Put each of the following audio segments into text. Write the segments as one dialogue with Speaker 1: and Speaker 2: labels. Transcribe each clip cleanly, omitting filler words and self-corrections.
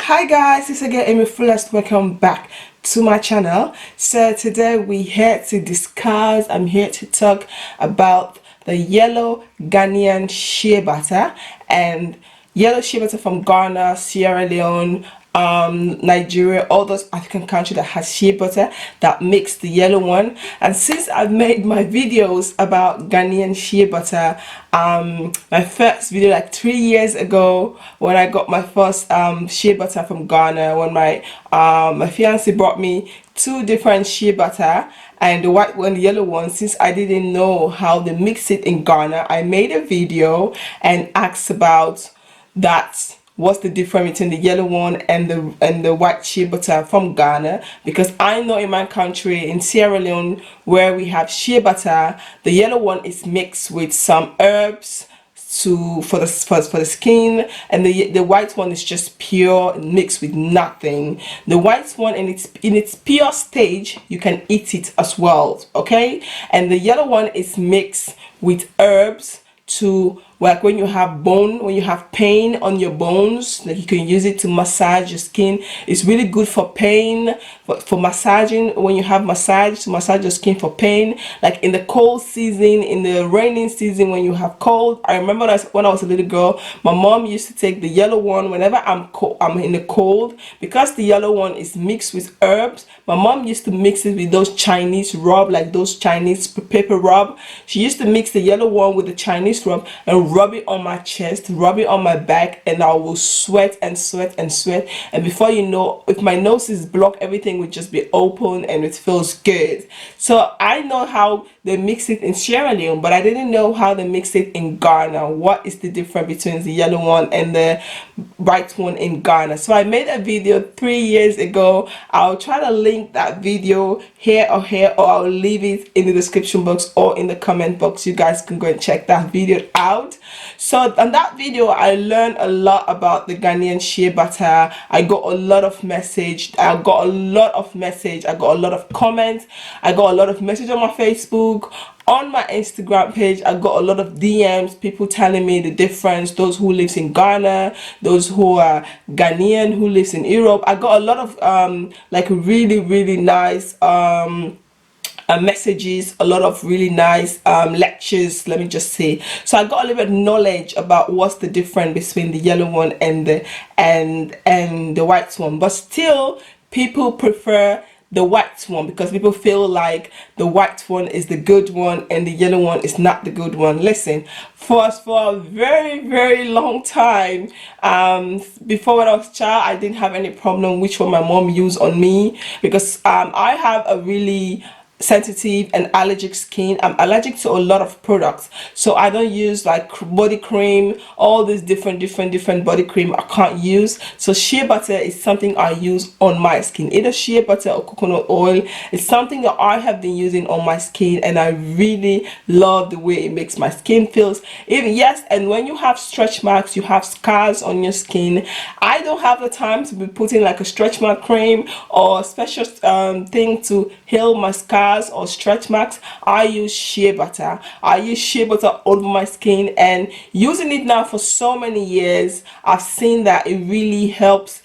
Speaker 1: Hi guys, it's again amifullest. Welcome back to my channel. So today we're here to discuss, I'm here to talk about the yellow Ghanaian shea butter and yellow shea butter from Ghana, Sierra Leone, Nigeria, all those African countries that has shea butter that makes the yellow one. And since I've made my videos about Ghanaian shea butter, my first video like 3 years ago when I got my first shea butter from Ghana, when my fiance brought me two different shea butter, and the white one, the yellow one. Since I didn't know how they mix it in Ghana, I made a video and asked about that, what's the difference between the yellow one and the white shea butter from Ghana, because I know in my country, in Sierra Leone, where we have shea butter, the yellow one is mixed with some herbs for the skin, and the white one is just pure, mixed with nothing. The white one in its pure stage, you can eat it as well, okay? And the yellow one is mixed with herbs to, like, when you have pain on your bones, like, you can use it to massage your skin. It's really good for pain, for massaging. When you have massage, to massage your skin for pain, like in the cold season, in the raining season, when you have cold. I remember that when I was a little girl, my mom used to take the yellow one whenever I'm in the cold, because the yellow one is mixed with herbs. My mom used to mix it with those Chinese rub, like those Chinese paper rub. She used to mix the yellow one with the Chinese rub and rub it on my chest, rub it on my back, and I will sweat and sweat and sweat. And before you know, if my nose is blocked, everything would just be open and it feels good. So I know how they mix it in Sierra Leone, but I didn't know how they mix it in Ghana. What is the difference between the yellow one and the white one in Ghana? So I made a video 3 years ago. I'll try to link that video here, or I'll leave it in the description box or in the comment box. You guys can go and check that video out. So on that video, I learned a lot about the Ghanaian shea butter. I got a lot of message. I got a lot of comments. I got a lot of message on my Facebook, on my Instagram page. I got a lot of DMs, people telling me the difference, those who lives in Ghana, those who are Ghanaian who lives in Europe. I got a lot of like really nice messages, a lot of really nice lectures, let me just say. So I got a little bit of knowledge about what's the difference between the yellow one and the white one. But still, people prefer the white one because people feel like the white one is the good one and the yellow one is not the good one. Listen, for a very long time, before, when I was a child, I didn't have any problem which one my mom used on me, because I have a really sensitive and allergic skin. I'm allergic to a lot of products, so I don't use like body cream, all these different body cream I can't use. So shea butter is something I use on my skin, either shea butter or coconut oil. It's something that I have been using on my skin, and I really love the way it makes my skin feels. Even, yes, and when you have stretch marks, you have scars on your skin, I don't have the time to be putting like a stretch mark cream or a special thing to heal my scars or stretch marks. I use shea butter. I use shea butter over my skin, and using it now for so many years, I've seen that it really helps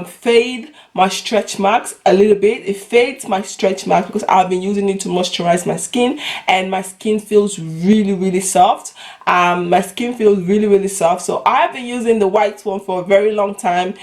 Speaker 1: fade my stretch marks a little bit. It fades my stretch marks because I've been using it to moisturize my skin, and my skin feels really soft. My skin feels really soft. So I've been using the white one for a very long time,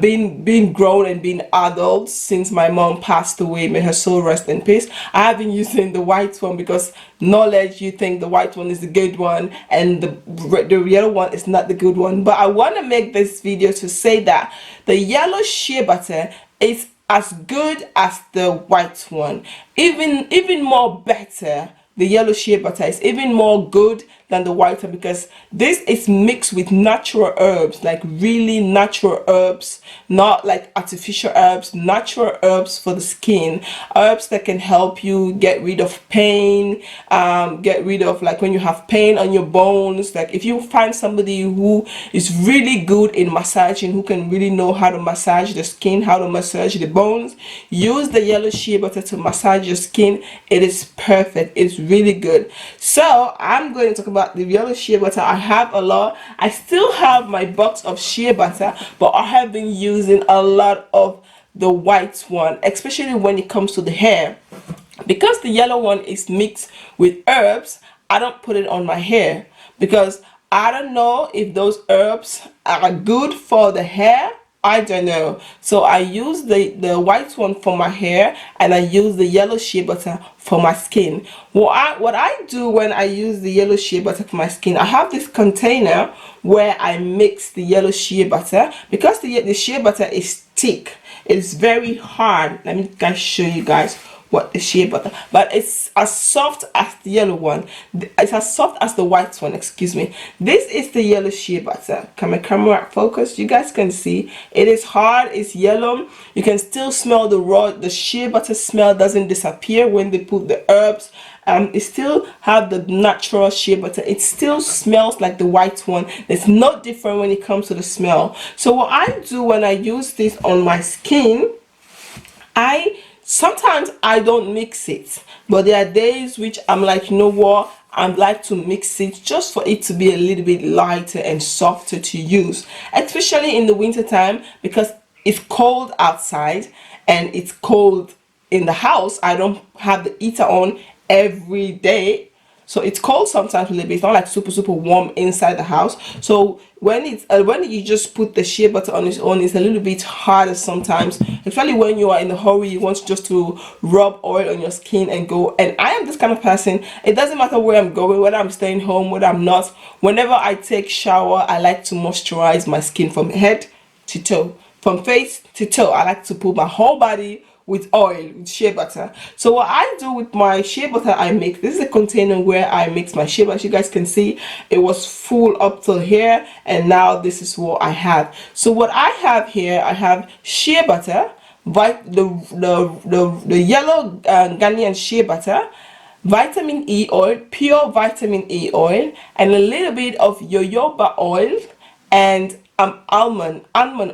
Speaker 1: being grown and being adult since my mom passed away, may her soul rest in peace. I have been using the white one because knowledge, you think the white one is the good one and the yellow one is not the good one. But I want to make this video to say that the yellow shea butter is as good as the white one, even more better. The yellow shea butter is even more good than the white one because this is mixed with natural herbs, like really natural herbs, not like artificial herbs, natural herbs for the skin, herbs that can help you get rid of pain, get rid of, like, when you have pain on your bones. Like, if you find somebody who is really good in massaging, who can really know how to massage the skin, how to massage the bones, use the yellow shea butter to massage your skin. It is perfect. It's really good. So I'm going to talk about the yellow shea butter. I have a lot. I still have my box of shea butter, but I have been using a lot of the white one, especially when it comes to the hair. Because the yellow one is mixed with herbs, I don't put it on my hair because I don't know if those herbs are good for the hair. I don't know. So I use the white one for my hair, and I use the yellow shea butter for my skin. What I do when I use the yellow shea butter for my skin, I have this container where I mix the yellow shea butter because the shea butter is thick. It's very hard. Let me guys show you guys what the shea butter, but it's as soft as the yellow one. It's as soft as the white one, excuse me. This is the yellow shea butter. Can my camera focus? You guys can see it is hard, it's yellow. You can still smell the shea butter smell doesn't disappear when they put the herbs. It still have the natural shea butter. It still smells like the white one. It's not different when it comes to the smell. So what I do when I use this on my skin, sometimes I don't mix it, but there are days which I'm like, you know what, I'd like to mix it just for it to be a little bit lighter and softer to use, especially in the winter time because it's cold outside and it's cold in the house. I don't have the heater on every day, so it's cold sometimes a little bit. It's not like super warm inside the house. So when you just put the shea butter on its own, it's a little bit harder sometimes, especially when you are in a hurry. You want just to rub oil on your skin and go. And I am this kind of person, it doesn't matter where I'm going, whether I'm staying home, whether I'm not. Whenever I take shower, I like to moisturize my skin from head to toe, from face to toe. I like to put my whole body with oil, with shea butter. So what I do with my shea butter, I mix. This is a container where I mix my shea butter. You guys can see it was full up till here, and now this is what I have. So what I have here, I have shea butter, the yellow Ghanaian shea butter, vitamin E oil, pure vitamin E oil, and a little bit of jojoba oil, and almond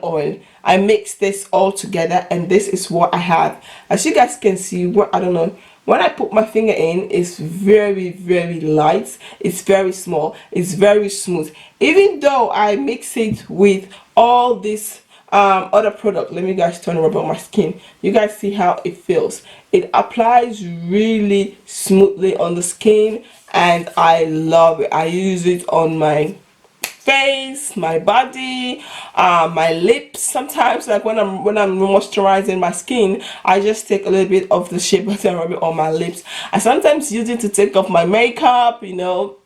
Speaker 1: oil. I mix this all together, and this is what I have. As you guys can see, I don't know, when I put my finger in, it's very light, it's very small, it's very smooth. Even though I mix it with all this other product, let me guys turn around on my skin. You guys see how it feels. It applies really smoothly on the skin, and I love it. I use it on my face, my body, my lips. Sometimes, like when I'm moisturizing my skin, I just take a little bit of the shea butter and rub it on my lips. I sometimes use it to take off my makeup, you know.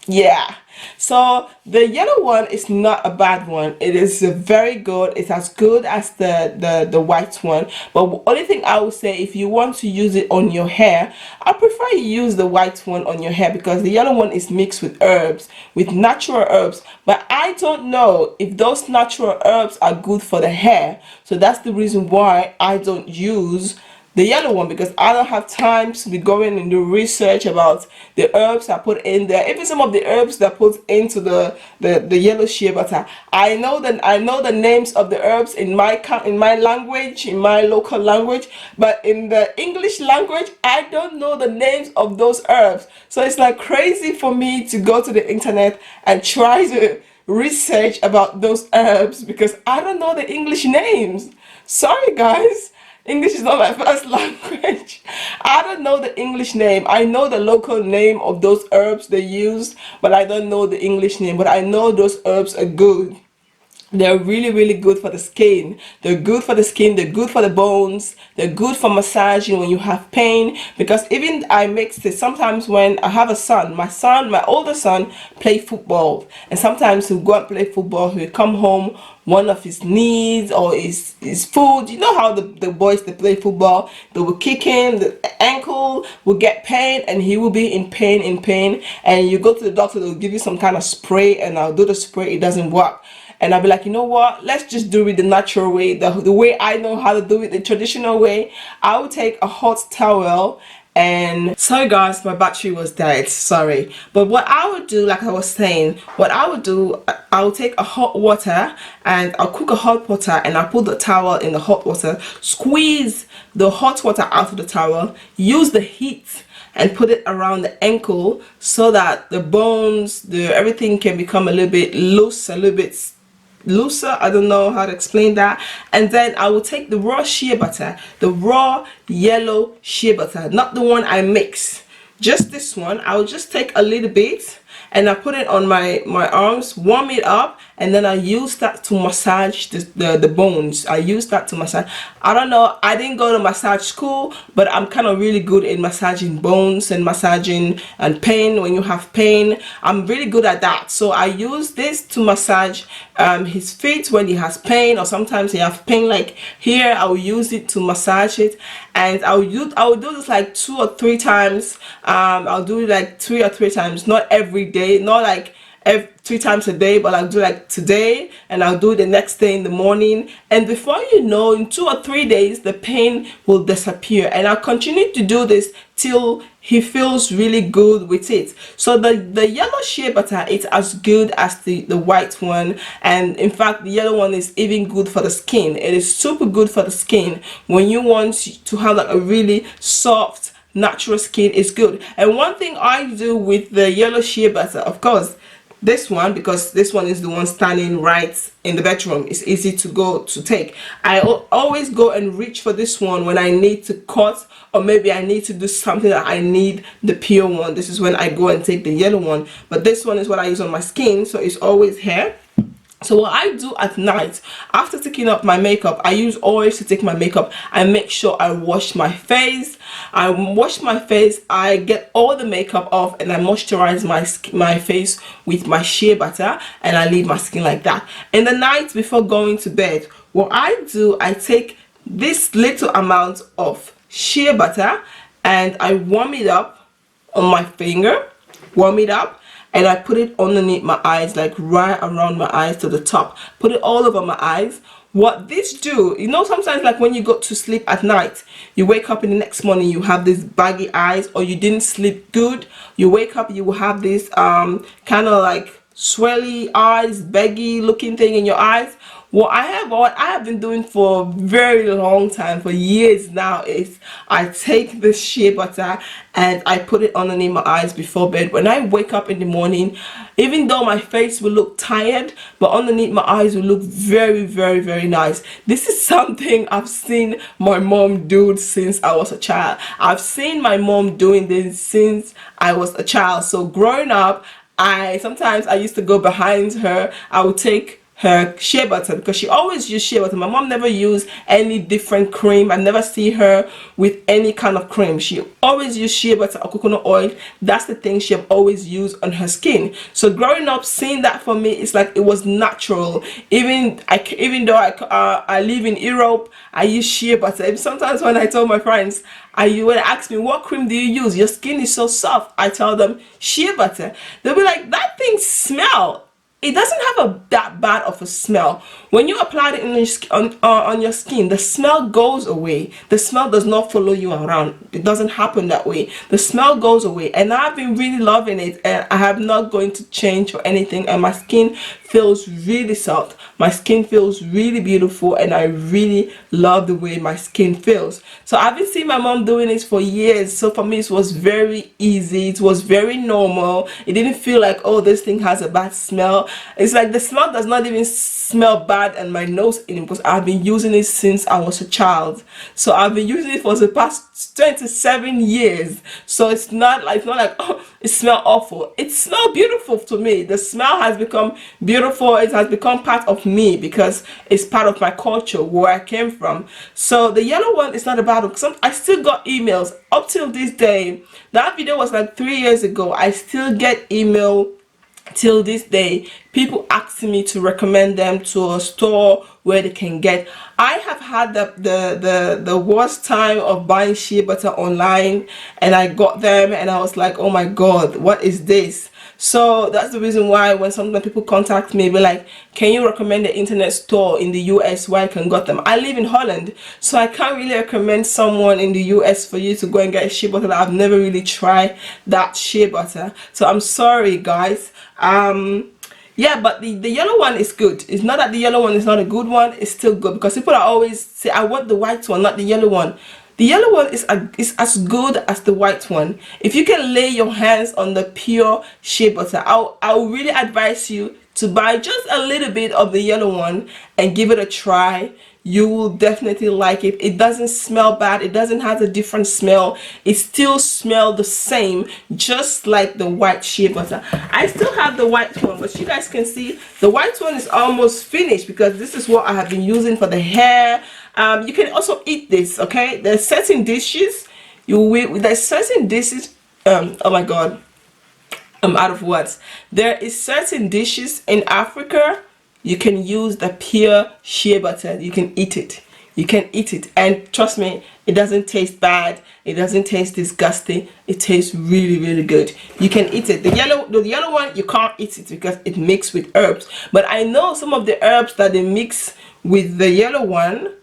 Speaker 1: Yeah, so the yellow one is not a bad one. It is very good. It's as good as the white one, but the only thing I would say, if you want to use it on your hair, I prefer you use the white one on your hair because the yellow one is mixed with herbs, with natural herbs, but I don't know if those natural herbs are good for the hair. So that's the reason why I don't use the yellow one, because I don't have time to be going and do research about the herbs I put in there. Even some of the herbs that put into the yellow shea butter, I know the names of the herbs in my language, in my local language, but in the English language, I don't know the names of those herbs. So it's like crazy for me to go to the internet and try to research about those herbs because I don't know the English names. Sorry guys, English is not my first language. I don't know the English name. I know the local name of those herbs they use, but I don't know the English name. But I know those herbs are good. They're really good for the skin. They're good for the skin. They're good for the bones. They're good for massaging when you have pain. Because even I mix it sometimes when I have a son. My older son play football, and sometimes he'll go and play football. He'll come home, one of his knees or his foot. You know how the boys that play football, they will kick him, the ankle will get pain, and he will be in pain. And you go to the doctor, they'll give you some kind of spray, and I'll do the spray. It doesn't work. And I'll be like, you know what, let's just do it the natural way, the way I know how to do it, the traditional way. I would take a hot towel and sorry guys, my battery was dead, sorry. But what I would do, like I was saying, I will take a hot water and I'll cook a hot water, and I'll put the towel in the hot water, squeeze the hot water out of the towel, use the heat and put it around the ankle so that the bones, the everything can become a little bit loose, a little bit looser. I don't know how to explain that. And then I will take the raw shea butter, the raw yellow shea butter, not the one I mix, just this one. I will just take a little bit and I put it on my arms, warm it up, and then I use that to massage the bones. I use that to massage. I don't know, I didn't go to massage school, but I'm kind of really good in massaging bones and massaging and pain. When you have pain, I'm really good at that. So I use this to massage his feet when he has pain, or sometimes he have pain like here. I will use it to massage it, and I will do this like 2 or 3 times. I'll do it like 3 or 4 times, not every day, not like 3 times a day, but I'll do like today and I'll do it the next day in the morning, and before you know, in 2 or 3 days the pain will disappear. And I'll continue to do this till he feels really good with it. So the yellow shea butter, it's as good as the white one, and in fact the yellow one is even good for the skin. It is super good for the skin when you want to have like a really soft natural skin. Is good. And one thing I do with the yellow shea butter, of course, this one, because this one is the one standing right in the bedroom, it's easy to go to take. I always go and reach for this one when I need to cut, or maybe I need to do something that I need the pure one. This is when I go and take the yellow one, but this one is what I use on my skin, so it's always here. So what I do at night, after taking up my makeup, I use oils to take my makeup. I make sure I wash my face. I get all the makeup off, and I moisturize my face with my shea butter, and I leave my skin like that. In the night before going to bed, what I do, I take this little amount of shea butter and I warm it up on my finger, warm it up, and I put it underneath my eyes, like right around my eyes to the top. Put it all over my eyes. What this do, you know, sometimes like when you go to sleep at night, you wake up in the next morning, you have these baggy eyes, or you didn't sleep good. You wake up, you will have this kind of like swelly eyes, baggy looking thing in your eyes. What I have been doing for a very long time, for years now, is I take this shea butter and I put it underneath my eyes before bed. When I wake up in the morning, even though my face will look tired, but underneath my eyes will look very, very, very nice. This is something I've seen my mom do since I was a child. I've seen my mom doing this since I was a child. So growing up, sometimes I used to go behind her. I would take her shea butter, because she always used shea butter. My mom never used any different cream. I never see her with any kind of cream. She always used shea butter or coconut oil. That's the thing she have always used on her skin. So growing up, seeing that, for me, it's like it was natural. Even though I live in Europe, I use shea butter. And sometimes when I tell my friends, when they ask me, what cream do you use, your skin is so soft, I tell them shea butter. They'll be like, that thing smell. It doesn't have that bad of a smell. When you apply it on your skin, the smell goes away. The smell does not follow you around. It doesn't happen that way. The smell goes away, and I've been really loving it, and I have not going to change or anything, and my skin feels really soft. My skin feels really beautiful, and I really love the way my skin feels. So I've been seeing my mom doing this for years, so for me it was very easy. It was very normal. It didn't feel like, oh, this thing has a bad smell. It's like the smell does not even smell bad in my nose anymore, because I've been using it since I was a child. So I've been using it for the past 27 years. So it's not like oh, it smells awful. It smells beautiful to me. The smell has become beautiful. It has become part of me because it's part of my culture, where I came from. So the yellow one is not about it. I still got emails up till this day. That video was like 3 years ago. I still get email till this day, people asking me to recommend them to a store where they can get. I have had the worst time of buying shea butter online, and I got them and I was like, oh my god, what is this? So that's the reason why when sometimes people contact me, be like, can you recommend the internet store in the US where I can get them? I live in Holland, so I can't really recommend someone in the US for you to go and get shea butter. I've never really tried that shea butter, so I'm sorry guys. Yeah, but the yellow one is good. It's not that the yellow one is not a good one. It's still good, because people are always say, I want the white one, not the yellow one. The yellow one is as good as the white one. If you can lay your hands on the pure shea butter, I'll really advise you to buy just a little bit of the yellow one and give it a try. You will definitely like it. It doesn't smell bad. It doesn't have a different smell. It still smells the same, just like the white shea butter. I still have the white one, but you guys can see the white one is almost finished because this is what I have been using for the hair. You can also eat this, okay? There's certain dishes there's certain dishes. Oh my god, I'm out of words. There is certain dishes in Africa you can use the pure shea butter. You can eat it. You can eat it, and trust me, it doesn't taste bad. It doesn't taste disgusting. It tastes really, really good. You can eat it. The yellow one, you can't eat it because it mixed with herbs. But I know some of the herbs that they mix with the yellow one,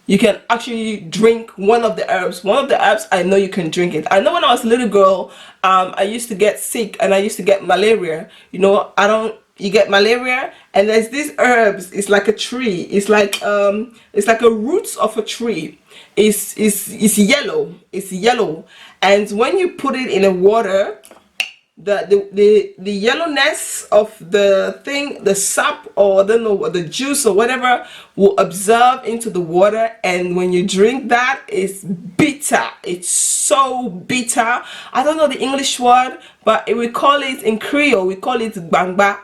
Speaker 1: you can actually drink one of the herbs. One of the herbs, I know you can drink it. I know when I was a little girl, I used to get sick and I used to get malaria. You know, you get malaria, and there's these herbs. It's like a tree. It's like a roots of a tree. It's yellow. It's yellow, and when you put it in the water, the yellowness of the thing, the sap, or I don't know what, the juice or whatever, will absorb into the water, and when you drink that, it's bitter. It's so bitter. I don't know the English word, but we call it in Creole, we call it bangba.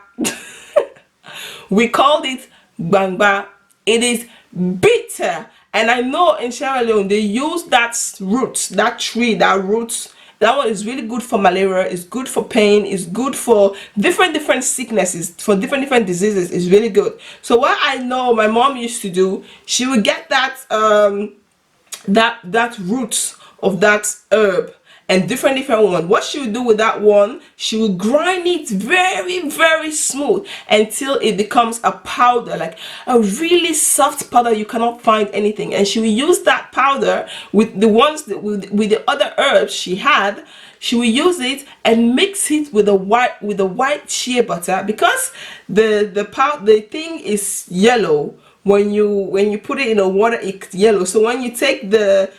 Speaker 1: We called it bangba. It is bitter, and I know in Sierra Leone they use that root, that tree, that roots. That one is really good for malaria. It's good for pain. It's good for different sicknesses, for different diseases. It's really good. So what I know my mom used to do, she would get that that roots of that herb and different one. What she would do with that one, she would grind it very smooth until it becomes a powder, like a really soft powder. You cannot find anything. And she will use that powder with the ones that, with the other herbs she had. She will use it and mix it with the white shea butter, because the thing is yellow. When you put it in the water, it's yellow. So when you take the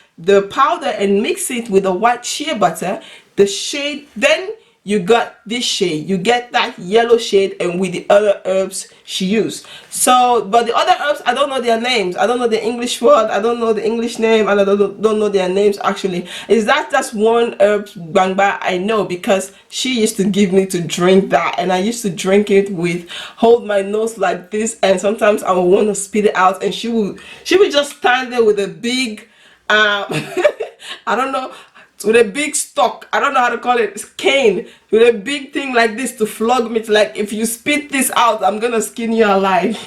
Speaker 1: powder and mix it with the white shea butter, the shade, then you got this shade, you get that yellow shade, and with the other herbs she used. So but the other herbs, I don't know their names. I don't know the English word. I don't know the English name, and I don't know their names actually. Is that just one herb bangba I know, because she used to give me to drink that, and I used to drink it with, hold my nose like this, and sometimes I would want to spit it out, and she would just stand there with a big I don't know, with a big stock, I don't know how to call it, cane, with a big thing like this to flog me, to like, if you spit this out, I'm gonna skin you alive.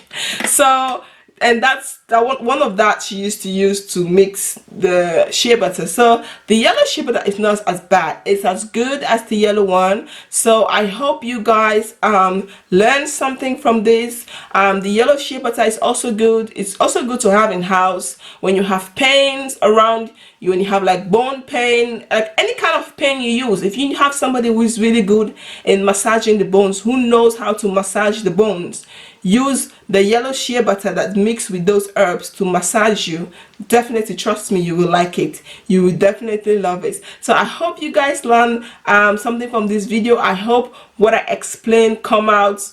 Speaker 1: So, and that's one of that she used to use to mix the shea butter. So the yellow shea butter is not as bad. It's as good as the yellow one. So I hope you guys learn something from this. The yellow shea butter is also good. It's also good to have in house when you have pains around you, when you have like bone pain, like any kind of pain you use. If you have somebody who is really good in massaging the bones, who knows how to massage the bones, use the yellow shea butter that mixed with those herbs to massage you. Definitely, trust me, you will like it. You will definitely love it. So I hope you guys learn something from this video. I hope what I explained come out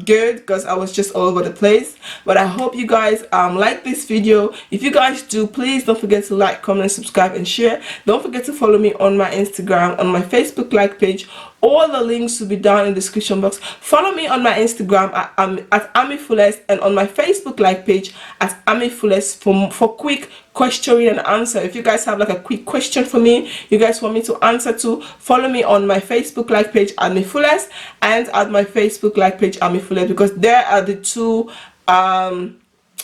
Speaker 1: good, because I was just all over the place. But I hope you guys like this video. If you guys do, please don't forget to like, comment, subscribe, and share. Don't forget to follow me on my Instagram, on my Facebook like page. All the links will be down in the description box. Follow me on my Instagram at amifullest, and on my Facebook like page at amifullest for quick question and answer. If you guys have like a quick question for me, you guys want me to answer to, follow me on my Facebook like page amifullest and at my Facebook like page amifullest, because there are the two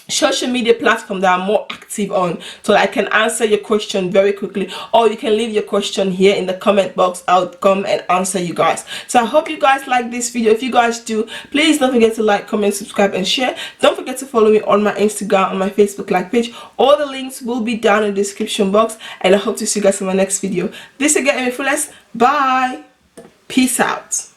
Speaker 1: social media platform that I'm more active on, so I can answer your question very quickly, or you can leave your question here in the comment box. I'll come and answer you guys. So I hope you guys like this video. If you guys do, please don't forget to like, comment, subscribe, and share. Don't forget to follow me on my Instagram, on my Facebook like page. All the links will be down in the description box, and I hope to see you guys in my next video. This again, amifullest. Bye, peace out.